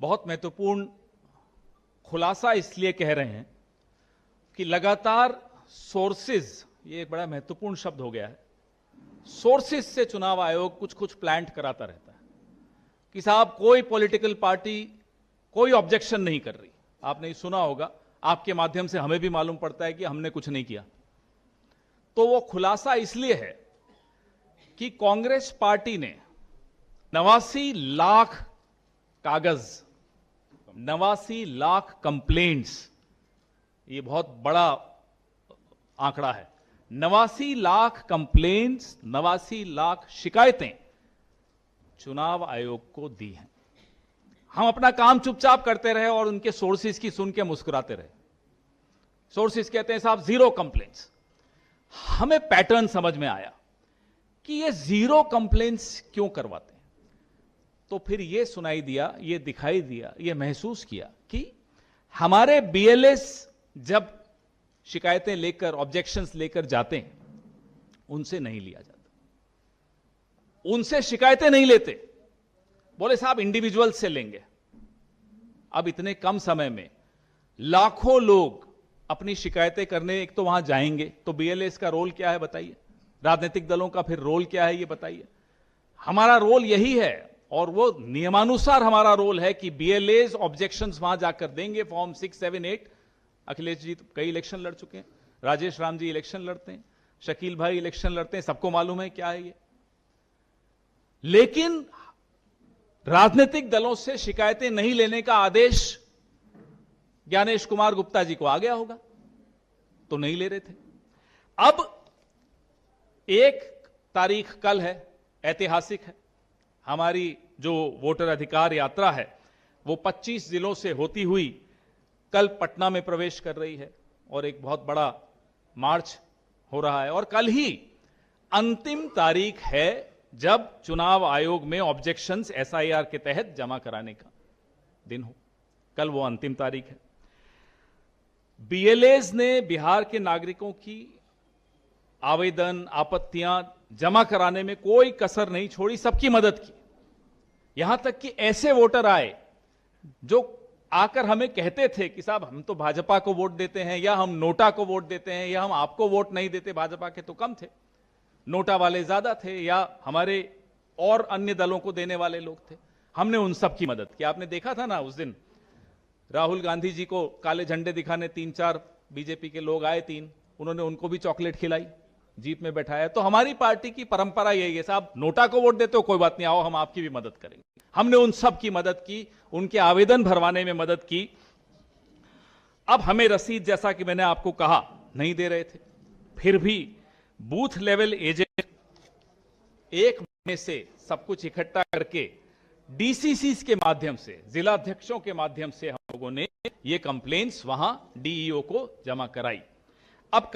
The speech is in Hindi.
बहुत महत्वपूर्ण खुलासा इसलिए कह रहे हैं कि लगातार सोर्सेज, ये एक बड़ा महत्वपूर्ण शब्द हो गया है, सोर्सेज से चुनाव आयोग कुछ कुछ प्लांट कराता रहता है कि साहब कोई पॉलिटिकल पार्टी कोई ऑब्जेक्शन नहीं कर रही। आपने सुना होगा, आपके माध्यम से हमें भी मालूम पड़ता है कि हमने कुछ नहीं किया। तो वो खुलासा इसलिए है कि कांग्रेस पार्टी ने 89 लाख कागज, 89 लाख कंप्लेंट्स, ये बहुत बड़ा आंकड़ा है, 89 लाख कंप्लेंट्स, 89 लाख शिकायतें चुनाव आयोग को दी हैं। हम अपना काम चुपचाप करते रहे और उनके सोर्सेज की सुन के मुस्कुराते रहे। सोर्सेज कहते हैं साहब 0 कंप्लेंट्स। हमें पैटर्न समझ में आया कि ये 0 कंप्लेंट्स क्यों करवाते हैं। तो फिर ये सुनाई दिया, ये दिखाई दिया, ये महसूस किया कि हमारे बीएलएस जब शिकायतें लेकर, ऑब्जेक्शंस लेकर जाते हैं, उनसे नहीं लिया जाता, उनसे शिकायतें नहीं लेते, बोले साहब इंडिविजुअल से लेंगे। अब इतने कम समय में लाखों लोग अपनी शिकायतें करने एक तो वहां जाएंगे, तो बीएलएस का रोल क्या है बताइए, राजनीतिक दलों का फिर रोल क्या है ये बताइए। हमारा रोल यही है और वो नियमानुसार हमारा रोल है कि बीएलएस ऑब्जेक्शंस वहां जाकर देंगे, फॉर्म 6, 7, 8। अखिलेश जी तो कई इलेक्शन लड़ चुके हैं, राजेश राम जी इलेक्शन लड़ते हैं, शकील भाई इलेक्शन लड़ते हैं, सबको मालूम है क्या है ये। लेकिन राजनीतिक दलों से शिकायतें नहीं लेने का आदेश ज्ञानेश कुमार गुप्ता जी को आ गया होगा, तो नहीं ले रहे थे। अब 1 तारीख कल है, ऐतिहासिक है। हमारी जो वोटर अधिकार यात्रा है वो 25 जिलों से होती हुई कल पटना में प्रवेश कर रही है और एक बहुत बड़ा मार्च हो रहा है। और कल ही अंतिम तारीख है जब चुनाव आयोग में ऑब्जेक्शंस एसआईआर के तहत जमा कराने का दिन हो। कल वो अंतिम तारीख है। बीएलएस ने बिहार के नागरिकों की आवेदन, आपत्तियां जमा कराने में कोई कसर नहीं छोड़ी, सबकी मदद की। यहां तक कि ऐसे वोटर आए जो आकर हमें कहते थे कि साहब हम तो भाजपा को वोट देते हैं, या हम नोटा को वोट देते हैं, या हम आपको वोट नहीं देते, भाजपा के तो कम थे, नोटा वाले ज्यादा थे, या हमारे और अन्य दलों को देने वाले लोग थे। हमने उन सब की मदद की। आपने देखा था ना उस दिन राहुल गांधी जी को काले झंडे दिखाने 3-4 बीजेपी के लोग आए, 3, उन्होंने उनको भी चॉकलेट खिलाई, जीप में बैठाया। तो हमारी पार्टी की परंपरा यही है, साहब नोटा को वोट देते हो कोई बात नहीं, आओ हम आपकी भी मदद करेंगे। हमने उन सब की मदद की, उनके आवेदन भरवाने में मदद की। अब हमें रसीद, जैसा कि मैंने आपको कहा, नहीं दे रहे थे, फिर भी बूथ लेवल एजेंट 1 महीने से सब कुछ इकट्ठा करके डीसीसी के माध्यम से, जिला अध्यक्षों के माध्यम से हम लोगों ने ये कंप्लेंट्स वहां डीईओ को जमा कराई। अब